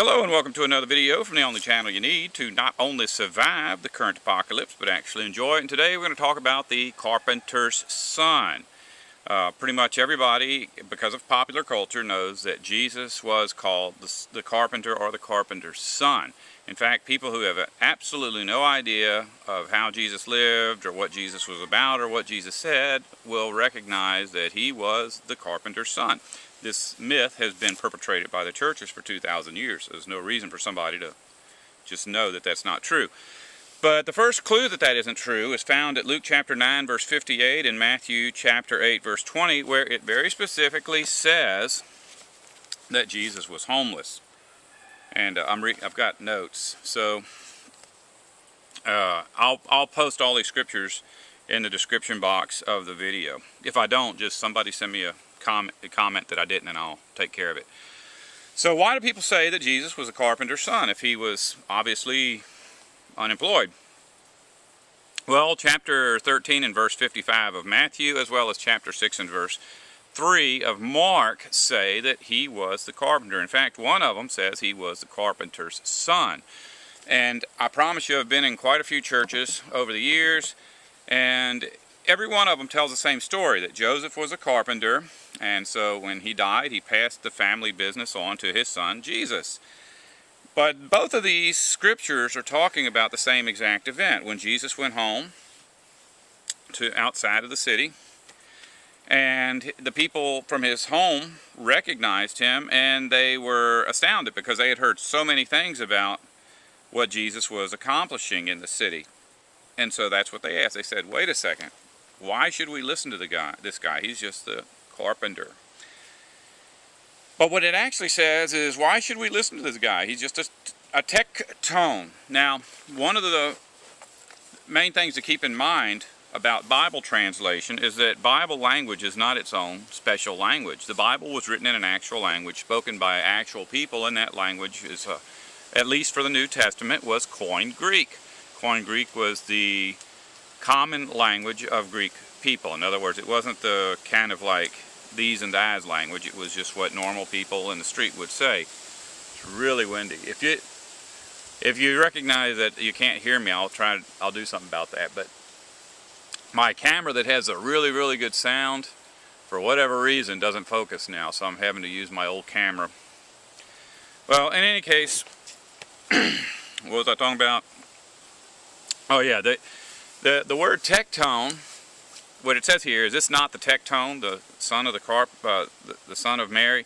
Hello and welcome to another video from the only channel you need to not only survive the current apocalypse but actually enjoy it. And today we're going to talk about the carpenter's son. Pretty much everybody, because of popular culture, knows that Jesus was called the carpenter or the carpenter's son. In fact, people who have absolutely no idea of how Jesus lived or what Jesus was about or what Jesus said will recognize that he was the carpenter's son. This myth has been perpetrated by the churches for 2,000 years. There's no reason for somebody to just know that that's not true. But the first clue that that isn't true is found at Luke chapter 9 verse 58 and Matthew chapter 8 verse 20, where it very specifically says that Jesus was homeless. And I've got notes, so I'll post all these scriptures in the description box of the video. If I don't, just somebody send me a comment that I didn't, and I'll take care of it. So why do people say that Jesus was a carpenter's son if he was obviously unemployed? Well, chapter 13 and verse 55 of Matthew, as well as chapter 6 and verse 3 of Mark, say that he was the carpenter. In fact, one of them says he was the carpenter's son. And I promise you, I've been in quite a few churches over the years, and every one of them tells the same story, that Joseph was a carpenter, and so when he died, he passed the family business on to his son, Jesus. But both of these scriptures are talking about the same exact event, when Jesus went home to outside of the city, and the people from his home recognized him, and they were astounded because they had heard so many things about what Jesus was accomplishing in the city. And so that's what they asked. They said, wait a second, why should we listen to this guy? He's just the carpenter. But what it actually says is, why should we listen to this guy? He's just a tectone. Now, one of the main things to keep in mind about Bible translation is that Bible language is not its own special language. The Bible was written in an actual language spoken by actual people, and that language is, at least for the New Testament, was Koine Greek. Koine Greek was the common language of Greek people. In other words, it wasn't the kind of like these and thys language. It was just what normal people in the street would say. It's really windy. If you recognize that you can't hear me, I'll do something about that. But my camera that has a really good sound, for whatever reason, doesn't focus now, so I'm having to use my old camera. Well, in any case, what was I talking about? Oh yeah, the word tectone, what it says here is, this not the tectone, the son of the son of Mary?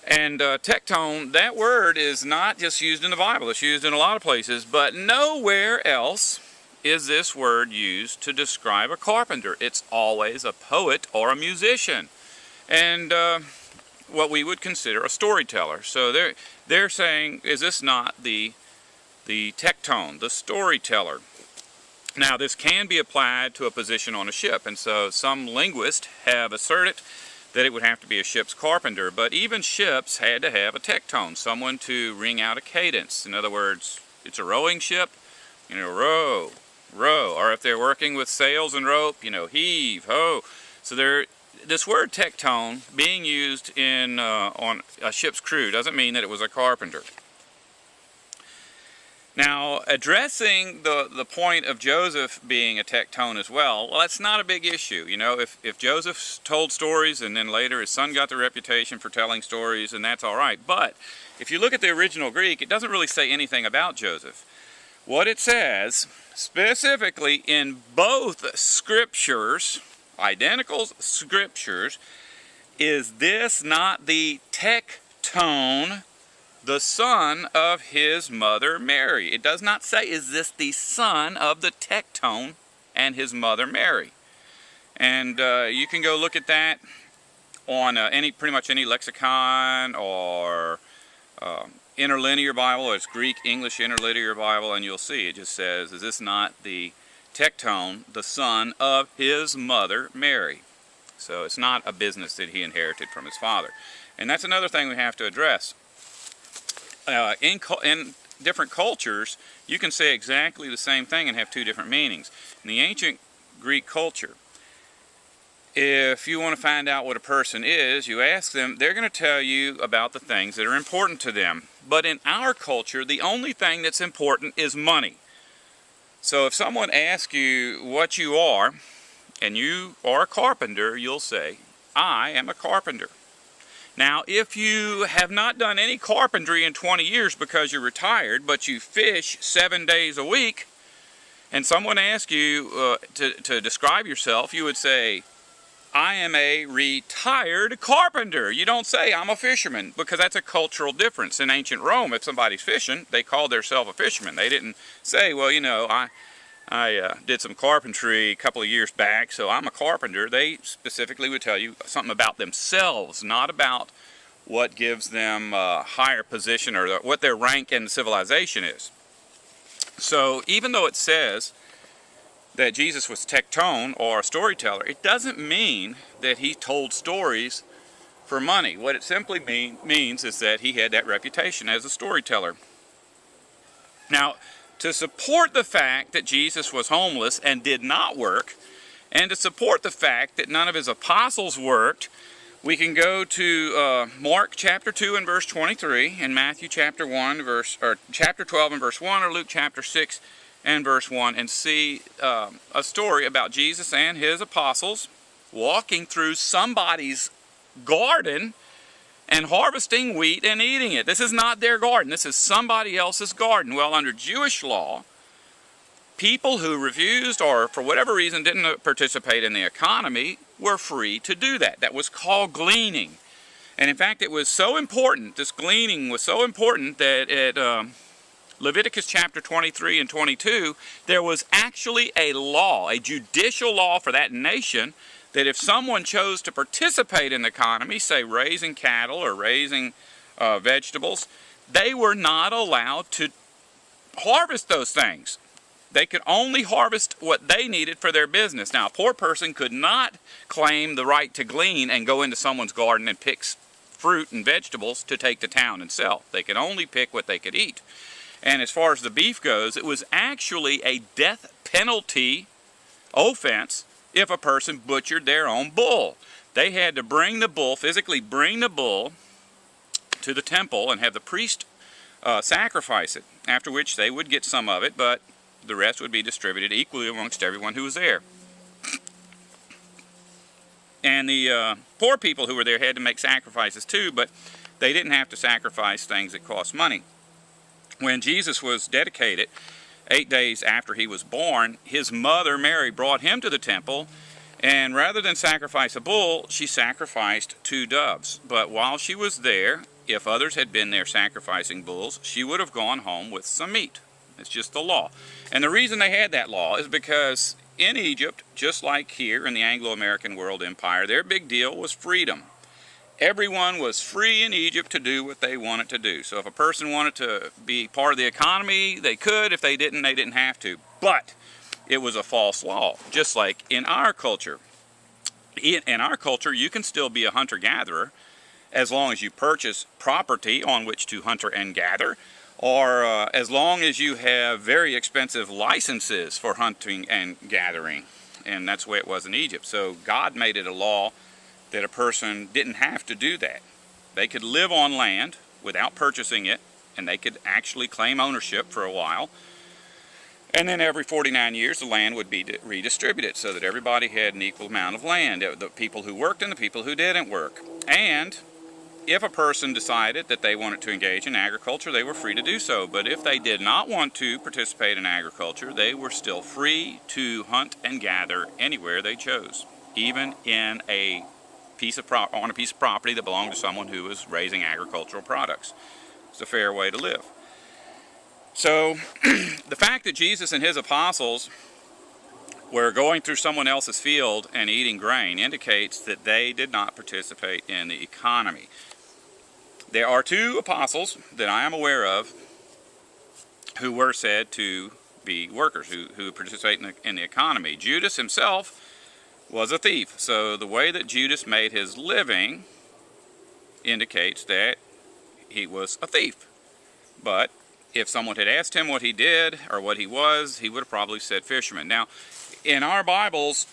And tectone, that word is not just used in the Bible. It's used in a lot of places, but nowhere else is this word used to describe a carpenter. It's always a poet or a musician, and what we would consider a storyteller. So they're saying, is this not the tectone, the storyteller? Now, this can be applied to a position on a ship, and so some linguists have asserted that it would have to be a ship's carpenter, but even ships had to have a tectone, someone to ring out a cadence. In other words, it's a rowing ship, row, row, or if they're working with sails and rope, heave, ho. So this word tectone being used on a ship's crew doesn't mean that it was a carpenter. Now, addressing the point of Joseph being a tectone as well that's not a big issue. If Joseph told stories and then later his son got the reputation for telling stories, and that's all right. But if you look at the original Greek, it doesn't really say anything about Joseph. What it says, specifically in both scriptures, identical scriptures, is this not the tectone, the son of his mother Mary? It does not say, is this the son of the tectone and his mother Mary? And you can go look at that on pretty much any lexicon or interlinear Bible, or it's Greek English interlinear Bible, and you'll see it just says, is this not the tectone, the son of his mother Mary? So it's not a business that he inherited from his father. And that's another thing we have to address. In different cultures, you can say exactly the same thing and have two different meanings. In the ancient Greek culture, if you want to find out what a person is, you ask them, they're going to tell you about the things that are important to them. But in our culture, the only thing that's important is money. So if someone asks you what you are, and you are a carpenter, you'll say, I am a carpenter. Now, if you have not done any carpentry in 20 years because you're retired, but you fish 7 days a week, and someone asks you to describe yourself, you would say, I am a retired carpenter. You don't say, I'm a fisherman, because that's a cultural difference. In ancient Rome, if somebody's fishing, they called themselves a fisherman. They didn't say, well, you know, I did some carpentry a couple of years back, so I'm a carpenter. They specifically would tell you something about themselves, not about what gives them a higher position or what their rank in civilization is. So even though it says that Jesus was tecton, or a storyteller, it doesn't mean that he told stories for money. What it simply means is that he had that reputation as a storyteller. Now, to support the fact that Jesus was homeless and did not work, and to support the fact that none of his apostles worked, we can go to Mark chapter 2 and verse 23, and Matthew chapter 12 and verse 1, or Luke chapter 6 and verse 1, and see a story about Jesus and his apostles walking through somebody's garden and harvesting wheat and eating it. This is not their garden. This is somebody else's garden. Well, under Jewish law, people who refused or for whatever reason didn't participate in the economy were free to do that. That was called gleaning. And in fact, it was so important, this gleaning was so important that at Leviticus chapter 23 and 22, there was actually a law, a judicial law for that nation, that if someone chose to participate in the economy, say raising cattle or raising vegetables, they were not allowed to harvest those things. They could only harvest what they needed for their business. Now, a poor person could not claim the right to glean and go into someone's garden and pick fruit and vegetables to take to town and sell. They could only pick what they could eat. And as far as the beef goes, it was actually a death penalty offense if a person butchered their own bull. They had to bring the bull, physically bring the bull to the temple and have the priest sacrifice it, after which they would get some of it, but the rest would be distributed equally amongst everyone who was there. And the poor people who were there had to make sacrifices too, but they didn't have to sacrifice things that cost money. When Jesus was dedicated, 8 days after he was born, his mother Mary brought him to the temple, and rather than sacrifice a bull, she sacrificed 2 doves. But while she was there, if others had been there sacrificing bulls, she would have gone home with some meat. It's just the law. And the reason they had that law is because in Egypt, just like here in the Anglo-American world empire, their big deal was freedom. Everyone was free in Egypt to do what they wanted to do. So if a person wanted to be part of the economy, they could. If they didn't have to. But it was a false law, just like in our culture. In our culture, you can still be a hunter-gatherer as long as you purchase property on which to hunter and gather, or as long as you have very expensive licenses for hunting and gathering. And that's the way it was in Egypt. So God made it a law that a person didn't have to do that. They could live on land without purchasing it, and they could actually claim ownership for a while. And then every 49 years, the land would be redistributed so that everybody had an equal amount of land, the people who worked and the people who didn't work. And if a person decided that they wanted to engage in agriculture, they were free to do so. But if they did not want to participate in agriculture, they were still free to hunt and gather anywhere they chose, even in on a piece of property that belonged to someone who was raising agricultural products. It's a fair way to live. So the fact that Jesus and his apostles were going through someone else's field and eating grain indicates that they did not participate in the economy. There are 2 apostles that I am aware of who were said to be workers, who participate in the economy. Judas himself was a thief. So the way that Judas made his living indicates that he was a thief. But if someone had asked him what he did or what he was, he would have probably said fisherman. Now, in our Bibles,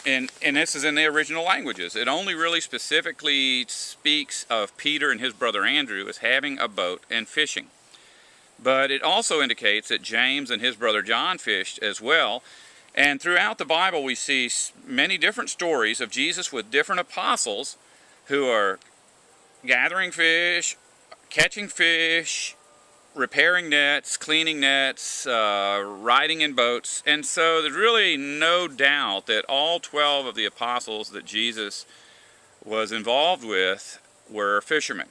and this is in the original languages. It only really specifically speaks of Peter and his brother Andrew as having a boat and fishing. But it also indicates that James and his brother John fished as well. And throughout the Bible we see many different stories of Jesus with different apostles who are gathering fish, catching fish, repairing nets, cleaning nets, riding in boats. And so there's really no doubt that all 12 of the apostles that Jesus was involved with were fishermen,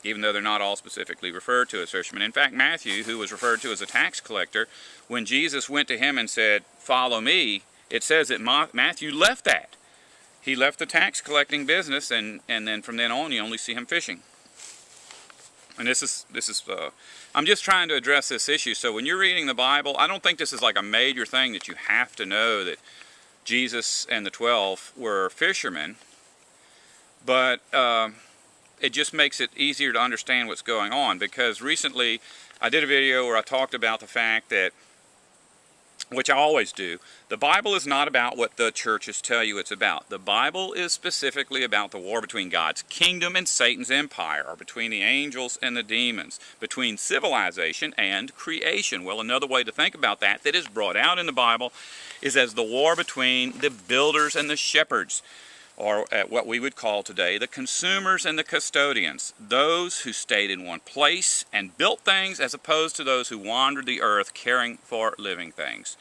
even though they're not all specifically referred to as fishermen. In fact, Matthew, who was referred to as a tax collector, when Jesus went to him and said, "Follow me," it says that Matthew left that. He left the tax collecting business, and then from then on you only see him fishing. And this is I'm just trying to address this issue. So when you're reading the Bible, I don't think this is like a major thing that you have to know that Jesus and the 12 were fishermen, but it just makes it easier to understand what's going on, because recently I did a video where I talked about the fact that, which I always do, the Bible is not about what the churches tell you it's about. The Bible is specifically about the war between God's kingdom and Satan's empire, or between the angels and the demons, between civilization and creation. Well, another way to think about that is brought out in the Bible is as the war between the builders and the shepherds, or at what we would call today the consumers and the custodians, those who stayed in one place and built things as opposed to those who wandered the earth caring for living things.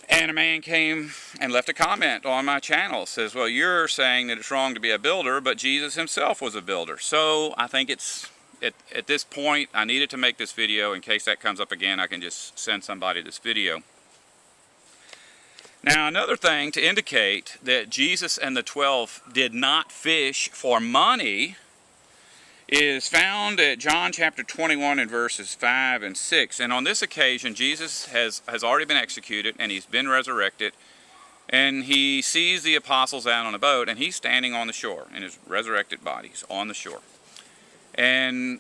And a man came and left a comment on my channel. Says, well, you're saying that it's wrong to be a builder, but Jesus himself was a builder. So I think it's, at this point, I needed to make this video. In case that comes up again, I can just send somebody this video. Now, another thing to indicate that Jesus and the 12 did not fish for money is found at John chapter 21 and verses 5 and 6. And on this occasion, Jesus has already been executed and he's been resurrected. And he sees the apostles out on a boat, and he's standing on the shore in his resurrected body. He's on the shore. And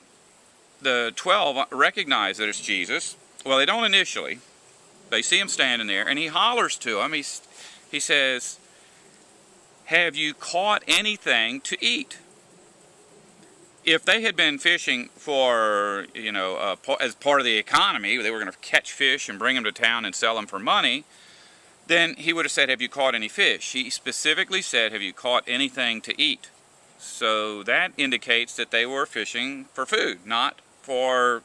the 12 recognize that it's Jesus. Well, they don't initially. They see him standing there, and he hollers to them. He says, "Have you caught anything to eat?" If they had been fishing for, as part of the economy, they were going to catch fish and bring them to town and sell them for money, then he would have said, "Have you caught any fish?" He specifically said, "Have you caught anything to eat?" So that indicates that they were fishing for food, not for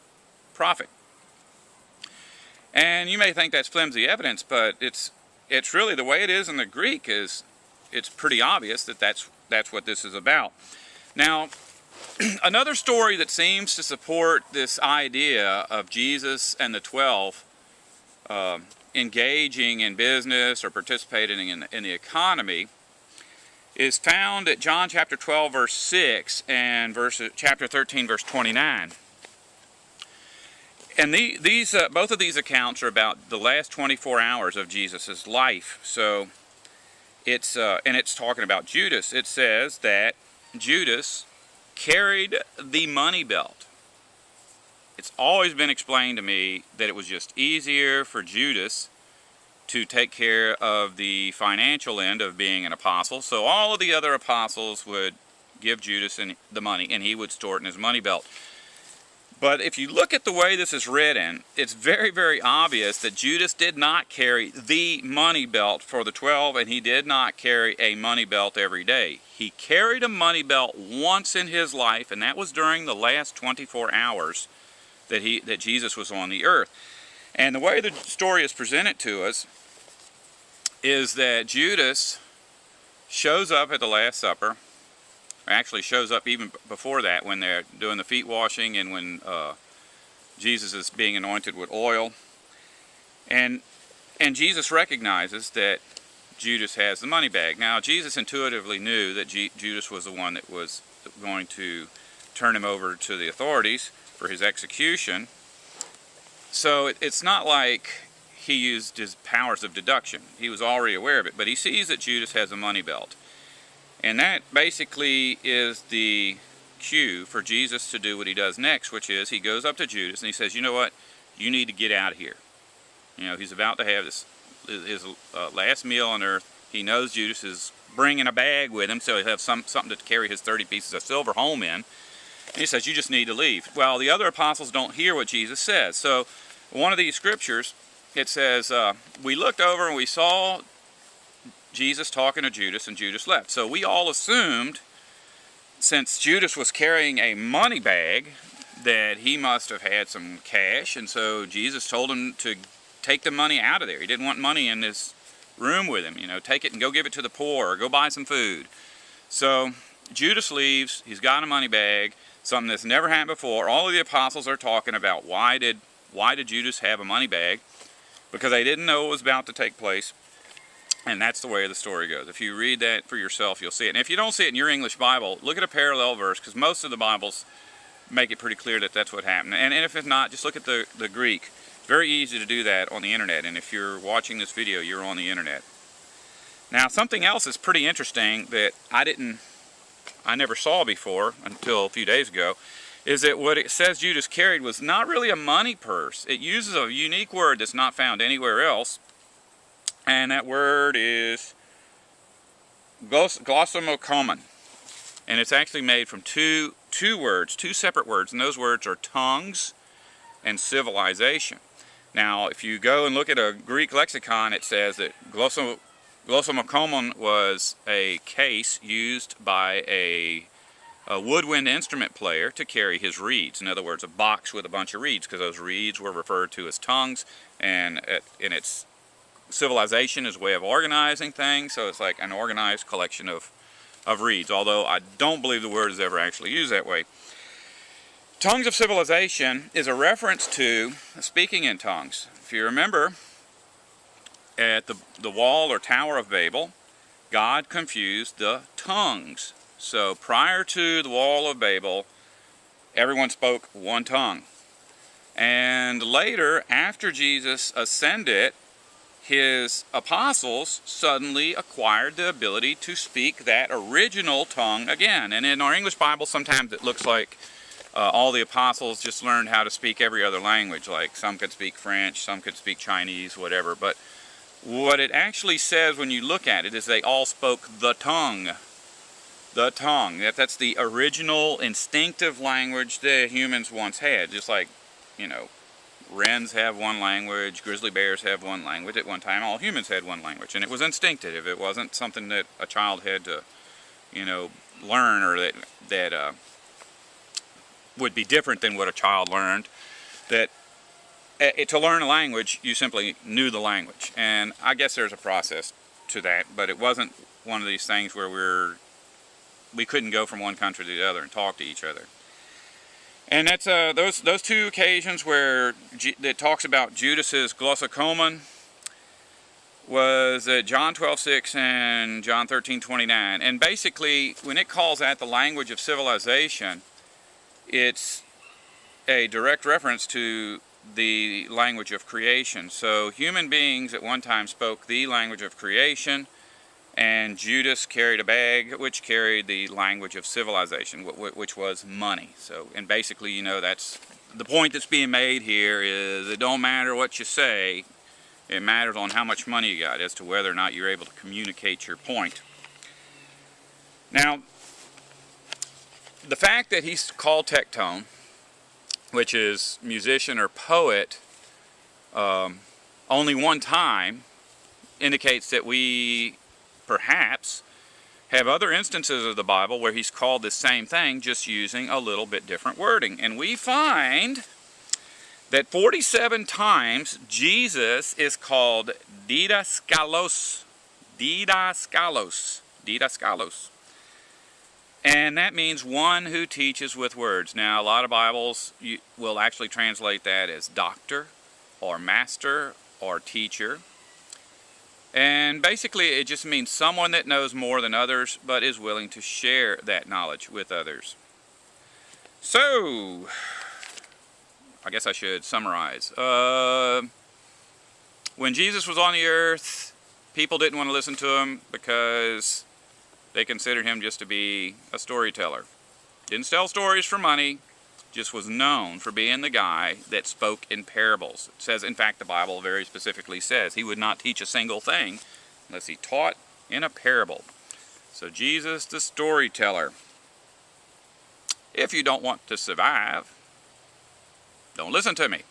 profit. And you may think that's flimsy evidence, but it's really the way it is in the Greek is it's pretty obvious that that's what this is about. Now, another story that seems to support this idea of Jesus and the 12 engaging in business or participating in the economy is found at John chapter 12 verse 6 and chapter 13 verse 29. And both of these accounts are about the last 24 hours of Jesus' life. So it's talking about Judas. It says that Judas carried the money belt. It's always been explained to me that it was just easier for Judas to take care of the financial end of being an apostle. So all of the other apostles would give Judas the money, and he would store it in his money belt. But if you look at the way this is written, it's very, very obvious that Judas did not carry the money belt for the 12, and he did not carry a money belt every day. He carried a money belt once in his life, and that was during the last 24 hours that Jesus was on the earth. And the way the story is presented to us is that Judas shows up at the Last Supper. Actually shows up even before that when they're doing the feet washing and when Jesus is being anointed with oil. And Jesus recognizes that Judas has the money bag. Now, Jesus intuitively knew that Judas was the one that was going to turn him over to the authorities for his execution. So it's not like he used his powers of deduction. He was already aware of it, but he sees that Judas has a money belt. And that basically is the cue for Jesus to do what he does next, which is he goes up to Judas and he says, "You know what? You need to get out of here." He's about to have his last meal on earth. He knows Judas is bringing a bag with him, so he'll have something to carry his 30 pieces of silver home in. And he says, you just need to leave. Well, the other apostles don't hear what Jesus says. So one of these scriptures, it says, we looked over and we saw Jesus talking to Judas, and Judas left. So we all assumed, since Judas was carrying a money bag, that he must have had some cash, and so Jesus told him to take the money out of there. He didn't want money in his room with him. You know, take it and go give it to the poor, or go buy some food. So Judas leaves. He's got a money bag, something that's never happened before. All of the apostles are talking about why did Judas have a money bag? Because they didn't know what was about to take place. And that's the way the story goes. If you read that for yourself, you'll see it. And if you don't see it in your English Bible, look at a parallel verse, because most of the Bibles make it pretty clear that that's what happened. And if it's not, just look at the Greek. It's very easy to do that on the internet, and if you're watching this video, you're on the internet. Now, something else is pretty interesting that I never saw before until a few days ago, is that what it says Judas carried was not really a money purse. It uses a unique word that's not found anywhere else, and that word is glossomocomen. And it's actually made from two words, two separate words, and those words are tongues and civilization. Now, if you go and look at a Greek lexicon, it says that glossomocomen was a case used by a woodwind instrument player to carry his reeds. In other words, a box with a bunch of reeds, because those reeds were referred to as tongues, and in its civilization is a way of organizing things, so it's like an organized collection of reeds, although I don't believe the word is ever actually used that way. Tongues of civilization is a reference to speaking in tongues. If you remember, at the wall or Tower of Babel, God confused the tongues. So prior to the wall of Babel, everyone spoke one tongue. And later, after Jesus ascended, his apostles suddenly acquired the ability to speak that original tongue again. And in our English Bible, sometimes it looks like all the apostles just learned how to speak every other language. Like some could speak French, some could speak Chinese, whatever. But what it actually says when you look at it is they all spoke the tongue. The tongue. That's the original instinctive language that humans once had. Just like, you know, wrens have one language, grizzly bears have one language. At one time, all humans had one language, and it was instinctive. It wasn't something that a child had to, you know, learn, or that would be different than what a child learned. That to learn a language, you simply knew the language, and I guess there's a process to that, but it wasn't one of these things where we couldn't go from one country to the other and talk to each other. And that's those two occasions where it talks about Judas's glossocomen was John 12:6 and John 13:29. And basically, when it calls that the language of civilization, it's a direct reference to the language of creation. So human beings at one time spoke the language of creation, and Judas carried a bag which carried the language of civilization, which was money. So, and basically, you know, that's the point that's being made here, is it don't matter what you say, it matters on how much money you got as to whether or not you're able to communicate your point. Now, the fact that he's called tectone, which is musician or poet, only one time, indicates that we perhaps have other instances of the Bible where he's called the same thing, just using a little bit different wording. And we find that 47 times Jesus is called didaskalos. Didaskalos. And that means one who teaches with words. Now, a lot of Bibles will actually translate that as doctor or master or teacher. And basically it just means someone that knows more than others but is willing to share that knowledge with others. So, I guess I should summarize. When Jesus was on the earth, people didn't want to listen to him because they considered him just to be a storyteller. Didn't tell stories for money, just was known for being the guy that spoke in parables. It says, in fact, the Bible very specifically says he would not teach a single thing unless he taught in a parable. So Jesus the storyteller. If you don't want to survive, don't listen to me.